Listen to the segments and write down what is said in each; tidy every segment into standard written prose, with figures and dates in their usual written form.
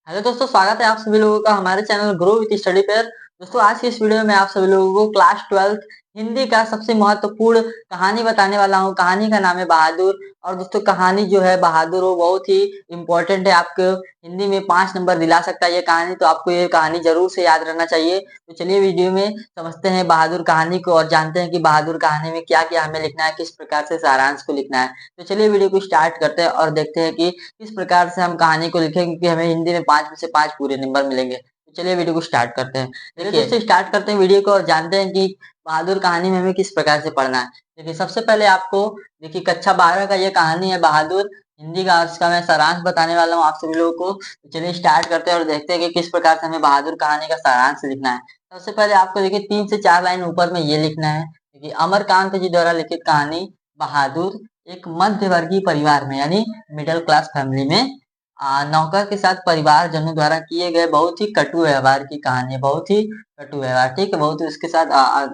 Hello दोस्तों, स्वागत है आप सभी लोगों का हमारे channel grow with study pair. दोस्तों, आज की इस वीडियो में आप सभी लोगों को क्लास 12th हिंदी का सबसे महत्वपूर्ण कहानी बताने वाला हूं। कहानी का नाम है बहादुर। और दोस्तों, कहानी जो है बहादुर वो बहुत ही इंपॉर्टेंट है। आपको हिंदी में 5 नंबर दिला सकता है ये कहानी, तो आपको ये कहानी जरूर से याद रहना चाहिए। तो चलिए वीडियो में समझते हैं बहादुर कहानी को और जानते हैं कि बहादुर कहानी में क्या क्या हमें लिखना है, किस प्रकार से सारांश को लिखना है। तो चलिए वीडियो को स्टार्ट करते हैं और देखते हैं कि किस प्रकार से हम कहानी को लिखें, क्योंकि हमें हिंदी में 5 में से 5 पूरे नंबर मिलेंगे। तो चलिए वीडियो को स्टार्ट करते हैं। चलिए दोस्तों, स्टार्ट करते हैं वीडियो को और जानते हैं कि बहादुर कहानी में हमें किस प्रकार से पढ़ना है। देखिए, सबसे पहले आपको देखिए कक्षा 12 का ये कहानी है बहादुर हिंदी का, इसका मैं सारांश बताने वाला हूँ आप सभी लोगों को। तो चलिए स्टार्ट करते हैं और देखते हैं कि किस प्रकार से हमें बहादुर कहानी का सारांश लिखना है। सबसे पहले आपको देखिए 3 से 4 लाइन ऊपर में ये लिखना है। देखिए, अमरकांत जी द्वारा लिखित कहानी बहादुर एक मध्य वर्गीय परिवार में यानी मिडिल क्लास फैमिली में नौकर के साथ परिवारजनों द्वारा किए गए बहुत ही कटु व्यवहार की कहानी है। बहुत ही कटु व्यवहार, ठीक है, बहुत ही उसके साथ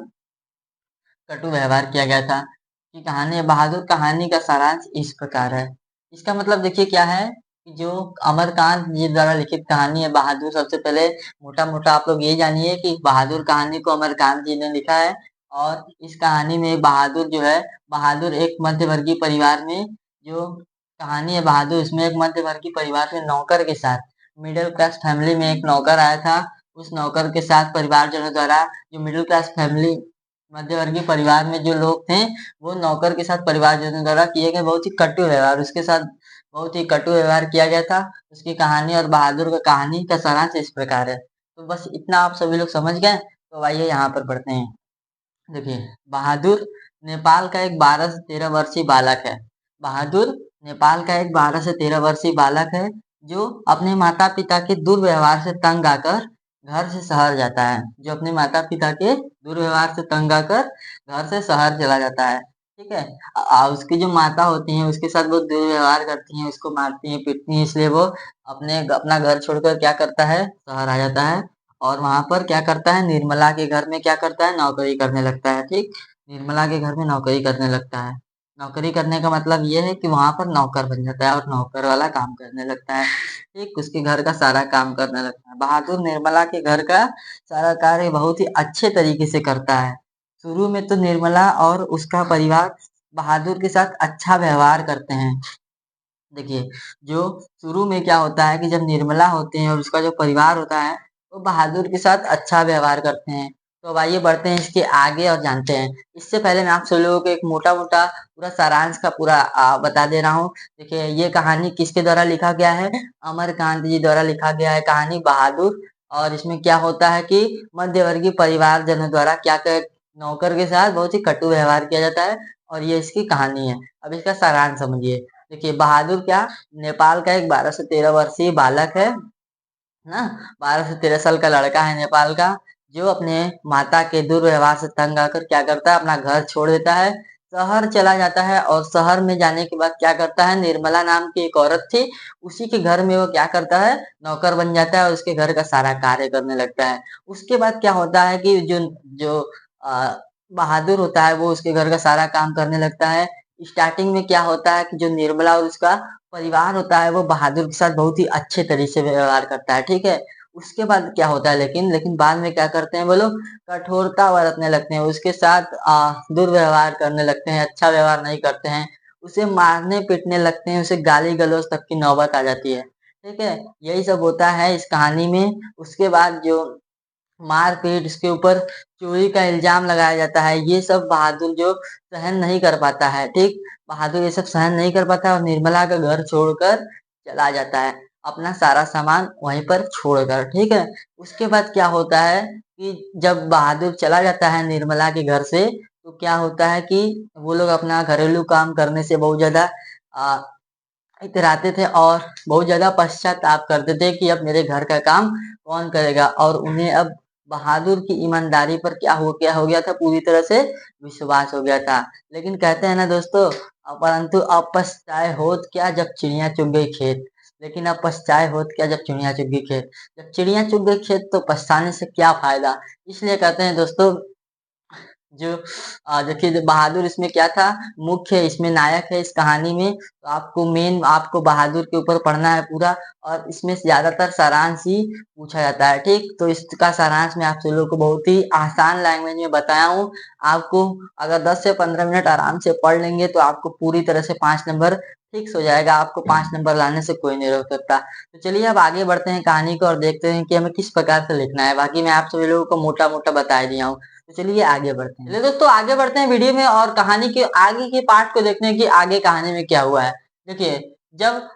कटु व्यवहार किया गया था कि कहानी है। बहादुर कहानी का सारांश इस प्रकार है। इसका मतलब देखिए क्या है कि जो अमरकांत जी द्वारा लिखित कहानी है बहादुर, सबसे पहले मोटा मोटा आप लोग ये जानिए कि बहादुर कहानी को अमरकांत जी ने लिखा है। और इस कहानी में बहादुर जो है, बहादुर एक मध्यवर्गीय परिवार में जो कहानी है बहादुर, इसमें एक मध्यवर्गीय परिवार में नौकर के साथ, मिडिल क्लास फैमिली में एक नौकर आया था। उस नौकर के साथ परिवारजनों द्वारा, जो मिडिल क्लास फैमिली मध्यवर्गीय परिवार में जो लोग थे, वो नौकर के साथ परिवारजनों द्वारा किए गए बहुत ही कटु व्यवहार, उसके साथ बहुत ही कटु व्यवहार किया गया था। उसकी कहानी और बहादुर का कहानी का सारांश इस प्रकार है। तो बस इतना आप सभी लोग समझ गए। तो आइए यहाँ पर पढ़ते हैं। देखिए, बहादुर नेपाल का एक 12 से 13 वर्षीय बालक है। बहादुर नेपाल का एक 12 से 13 वर्षीय बालक है जो अपने माता पिता के दुर्व्यवहार से तंग आकर घर से शहर जाता है। जो अपने माता पिता के दुर्व्यवहार से तंग आकर घर से शहर चला जाता है। ठीक है। उसकी जो माता होती हैं उसके साथ वो दुर्व्यवहार करती हैं, उसको मारती हैं, पीटती हैं, इसलिए वो अपना घर छोड़कर क्या करता है, शहर आ जाता है। और वहां पर क्या करता है, निर्मला के घर में क्या करता है, नौकरी करने लगता है। ठीक, निर्मला के घर में नौकरी करने लगता है। नौकरी करने का मतलब ये है कि वहां पर नौकर बन जाता है और नौकर वाला काम करने लगता है। ठीक, उसके घर का सारा काम करने लगता है। बहादुर निर्मला के घर का सारा कार्य बहुत ही अच्छे तरीके से करता है। शुरू में तो निर्मला और उसका परिवार बहादुर के साथ अच्छा व्यवहार करते हैं। देखिए, जो शुरू में क्या होता है कि जब निर्मला होते हैं और उसका जो परिवार होता है, वो बहादुर के साथ अच्छा व्यवहार करते हैं। तो अब आइए बढ़ते हैं इसके आगे और जानते हैं। इससे पहले मैं आप सभी लोगों को एक मोटा मोटा पूरा सारांश का पूरा बता दे रहा हूँ। देखिए, ये कहानी किसके द्वारा लिखा गया है, अमरकांत जी द्वारा लिखा गया है कहानी बहादुर। और इसमें क्या होता है कि मध्यवर्गीय परिवारजनों द्वारा क्या कर नौकर के साथ बहुत ही कटु व्यवहार किया जाता है। और ये इसकी कहानी है। अब इसका सारांश समझिए। देखिए, बहादुर क्या नेपाल का एक 12 से 13 वर्षीय बालक है ना। 12 से 13 साल का लड़का है नेपाल का, जो अपने माता के दुर्व्यवहार से तंग आकर क्या करता है, अपना घर छोड़ देता है, शहर चला जाता है। और शहर में जाने के बाद क्या करता है, निर्मला नाम की एक औरत थी, उसी के घर में वो क्या करता है, नौकर बन जाता है और उसके घर का सारा कार्य करने लगता है। उसके बाद क्या होता है कि जो जो आ, बहादुर होता है वो उसके घर का सारा काम करने लगता है। स्टार्टिंग में क्या होता है कि जो निर्मला और उसका परिवार होता है वो बहादुर के साथ बहुत ही अच्छे तरीके से व्यवहार करता है। ठीक है। उसके बाद क्या होता है, लेकिन लेकिन बाद में क्या करते हैं वो लोग, कठोरता बरतने लगते हैं, उसके साथ दुर्व्यवहार करने लगते हैं, अच्छा व्यवहार नहीं करते हैं, उसे मारने पीटने लगते हैं, उसे गाली गलौज तक की नौबत आ जाती है। ठीक है। यही सब होता है इस कहानी में। उसके बाद जो मारपीट, इसके ऊपर चोरी का इल्जाम लगाया जाता है, ये सब बहादुर जो सहन नहीं कर पाता है। ठीक, बहादुर ये सब सहन नहीं कर पाता और निर्मला का घर छोड़कर चला जाता है, अपना सारा सामान वहीं पर छोड़कर। ठीक है। उसके बाद क्या होता है कि जब बहादुर चला जाता है निर्मला के घर से, तो क्या होता है कि वो लोग अपना घरेलू काम करने से बहुत ज्यादा इतराते थे और बहुत ज्यादा पश्चाताप करते थे कि अब मेरे घर का काम कौन करेगा। और उन्हें अब बहादुर की ईमानदारी पर क्या हो गया था, पूरी तरह से विश्वास हो गया था। लेकिन कहते हैं ना दोस्तों, परंतु अब पछताए होत क्या जब चिड़िया चुग गई खेत। लेकिन अब पछताए होत क्या जब चिड़िया चुग गई खेत। जब चिड़िया चुग गई खेत तो पछताने से क्या फायदा। इसलिए कहते हैं दोस्तों, जो देखिए जो बहादुर इसमें क्या था, मुख्य इसमें नायक है इस कहानी में। तो आपको बहादुर के ऊपर पढ़ना है पूरा, और इसमें ज्यादातर सारांश ही पूछा जाता है। ठीक, तो इसका सारांश मैं आप सभी लोगों को बहुत ही आसान लैंग्वेज में बताया हूँ। आपको अगर 10 से 15 मिनट आराम से पढ़ लेंगे तो आपको पूरी तरह से 5 नंबर फिक्स हो जाएगा। आपको 5 नंबर लाने से कोई नहीं रोक सकता। तो चलिए अब आगे बढ़ते हैं कहानी को और देखते हैं कि हमें किस प्रकार से लिखना है। बाकी मैं आप सभी लोगों को मोटा मोटा बता दिया हूँ। तो चलिए आगे बढ़ते हैं। चलिए दोस्तों आगे बढ़ते हैं वीडियो में, और कहानी के आगे के पार्ट को देखते हैं कि आगे कहानी में क्या हुआ है। देखिए, जब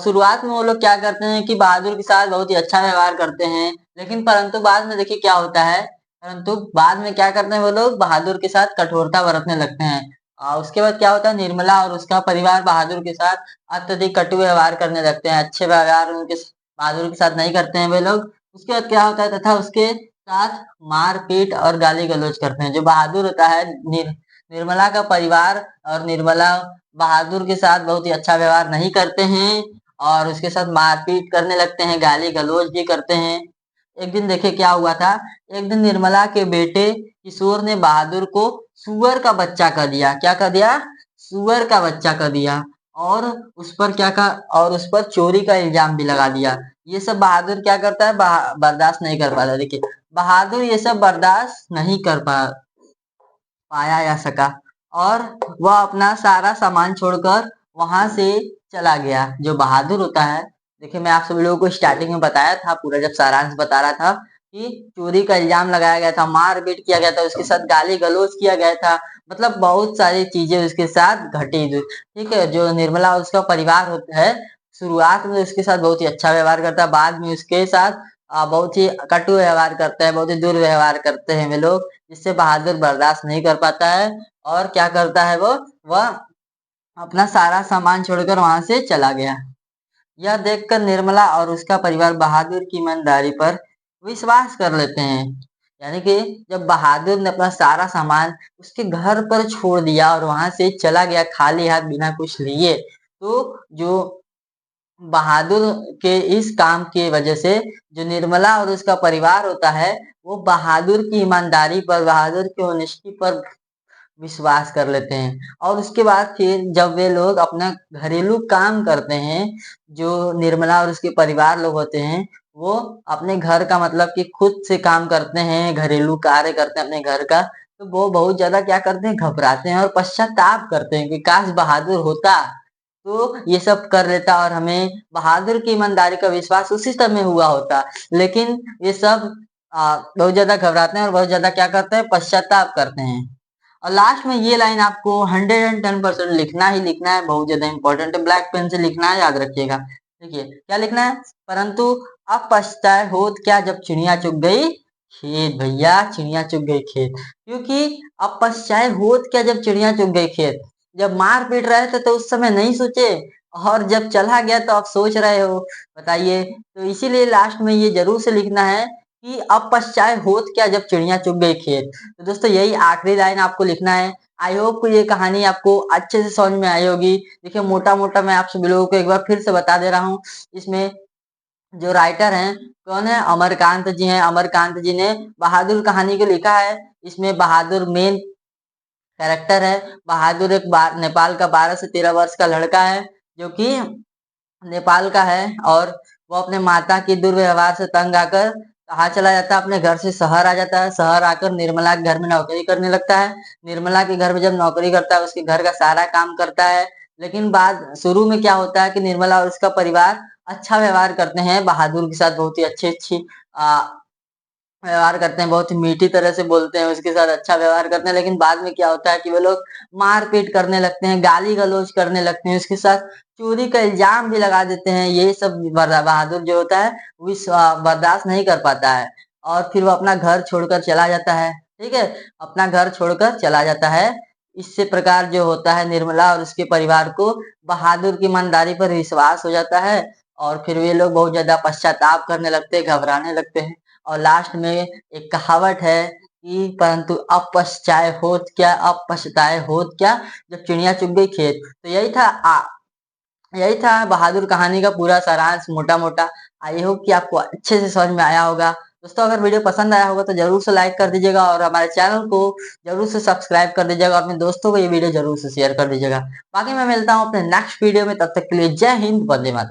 शुरुआत में वो लोग क्या करते हैं कि बहादुर के साथ बहुत ही अच्छा व्यवहार करते हैं, लेकिन परंतु बाद में देखिए क्या होता है। परंतु बाद में क्या करते हैं वो लोग, बहादुर के साथ कठोरता बरतने लगते हैं। उसके बाद क्या होता है, निर्मला और उसका परिवार बहादुर के साथ अत्यधिक कटु व्यवहार करने लगते हैं। अच्छे व्यवहार उनके बहादुर के साथ नहीं करते हैं वे लोग। उसके बाद क्या होता है, तथा उसके साथ मारपीट और गाली गलौज करते हैं। जो बहादुर होता है, निर्मला का परिवार और निर्मला बहादुर के साथ बहुत ही अच्छा व्यवहार नहीं करते हैं, और उसके साथ मारपीट करने लगते हैं, गाली गलौज भी करते हैं। एक दिन देखिए क्या हुआ था। एक दिन निर्मला के बेटे किशोर ने बहादुर को सुअर का बच्चा कर दिया। क्या कर दिया, सुअर का बच्चा कर दिया। और उस पर क्या का और उस पर चोरी का इल्जाम भी लगा दिया। ये सब बहादुर क्या करता है, बर्दाश्त नहीं कर पाता। देखिए, बहादुर ये सब बर्दाश्त नहीं कर पाया या सका, और वह अपना सारा सामान छोड़कर वहां से चला गया। जो बहादुर होता है, देखिए मैं आप सभी लोगों को स्टार्टिंग में बताया था, पूरा जब सारांश बता रहा था कि चोरी का इल्जाम लगाया गया था, मारपीट किया गया था, उसके साथ गाली गलौज किया गया था, मतलब बहुत सारी चीजें उसके साथ घटी। ठीक है, जो निर्मला उसका परिवार होता है, शुरुआत में उसके साथ बहुत ही अच्छा व्यवहार करता है, बाद में उसके साथ बहुत ही कटु व्यवहार करते हैं, बहुत ही दुर्व्यवहार करते हैं वे लोग, जिससे बहादुर बर्दाश्त नहीं कर पाता है। और क्या करता है वो, वह अपना सारा सामान छोड़कर वहां से चला गया। यह देखकर निर्मला और उसका परिवार बहादुर की ईमानदारी पर विश्वास कर लेते हैं। यानी कि जब बहादुर ने अपना सारा सामान उसके घर पर छोड़ दिया और वहां से चला गया खाली हाथ बिना कुछ लिए, तो जो बहादुर के इस काम की वजह से जो निर्मला और उसका परिवार होता है, वो बहादुर की ईमानदारी पर, बहादुर की ऑनेस्टी पर विश्वास कर लेते हैं। और उसके बाद फिर जब वे लोग अपना घरेलू काम करते हैं, जो निर्मला और उसके परिवार लोग होते हैं, वो अपने घर का मतलब कि खुद से काम करते हैं, घरेलू कार्य करते हैं अपने घर का, तो वो बहुत ज्यादा क्या करते हैं, घबराते हैं और पश्चाताप करते हैं कि काश बहादुर होता तो ये सब कर लेता, और हमें बहादुर की ईमानदारी का विश्वास उसी समय हुआ होता। लेकिन ये सब बहुत ज्यादा घबराते हैं और बहुत ज्यादा क्या करते हैं, पश्चाताप करते हैं। और लास्ट में ये लाइन आपको 110% लिखना ही लिखना है, बहुत ज्यादा इंपॉर्टेंट है, ब्लैक पेन से लिखना है, याद रखिएगा। देखिए क्या लिखना है, परंतु अब पछताए होत क्या जब चिड़िया चुग गई खेत। भैया चिड़िया चुग गई खेत, क्योंकि अब पछताए होत क्या जब चिड़िया चुग गई खेत। जब मार पीट रहे थे तो उस समय नहीं सोचे, और जब चला गया तो अब सोच रहे हो। बताइए, तो इसीलिए लास्ट में ये जरूर से लिखना है कि अब पछताए होत क्या जब चिड़िया चुग गई खेत। तो दोस्तों यही आखिरी लाइन आपको लिखना है। आई होप को ये कहानी आपको अच्छे से समझ में आई होगी। देखिए मोटा मोटा मैं आप सभी लोगों को एक बार फिर से बता दे रहा हूँ। इसमें जो राइटर हैं कौन है, अमरकांत जी हैं। अमरकांत जी ने बहादुर कहानी को लिखा है। इसमें बहादुर मेन कैरेक्टर है। बहादुर एक नेपाल का 12 से 13 वर्ष का लड़का है, जो कि नेपाल का है, और वो अपने माता की दुर्व्यवहार से तंग आकर कहाँ चला जाता है, अपने घर से शहर आ जाता है। शहर आकर निर्मला के घर में नौकरी करने लगता है। निर्मला के घर में जब नौकरी करता है, उसके घर का सारा काम करता है। लेकिन बाद शुरू में क्या होता है कि निर्मला और उसका परिवार अच्छा व्यवहार करते हैं बहादुर के साथ, बहुत ही अच्छी अच्छी व्यवहार करते हैं, बहुत ही मीठी तरह से बोलते हैं, उसके साथ अच्छा व्यवहार करते हैं। लेकिन बाद में क्या होता है कि वो लोग मारपीट करने लगते हैं, गाली गलौज करने लगते हैं, उसके साथ चोरी का इल्जाम भी लगा देते हैं। ये सब बहादुर जो होता है वो बर्दाश्त नहीं कर पाता है, और फिर वो अपना घर छोड़कर चला जाता है। ठीक है, अपना घर छोड़कर चला जाता है। इससे प्रकार जो होता है, निर्मला और उसके परिवार को बहादुर की ईमानदारी पर विश्वास हो जाता है, और फिर वे लोग बहुत ज्यादा पश्चाताप करने लगते हैं, घबराने लगते हैं। और लास्ट में एक कहावत है कि परंतु अब पछताए होत क्या, अब पछताए होत क्या जब चिड़िया चुग गई खेत। तो यही था बहादुर कहानी का पूरा सारांश मोटा मोटा। आई होप कि आपको अच्छे से समझ में आया होगा। दोस्तों अगर वीडियो पसंद आया होगा तो जरूर से लाइक कर दीजिएगा और हमारे चैनल को जरूर से सब्सक्राइब कर दीजिएगा और अपने दोस्तों को ये वीडियो जरूर से शेयर कर दीजिएगा। बाकी मैं मिलता हूँ अपने नेक्स्ट वीडियो में, तब तक के लिए जय हिंद, वंदे मातरम।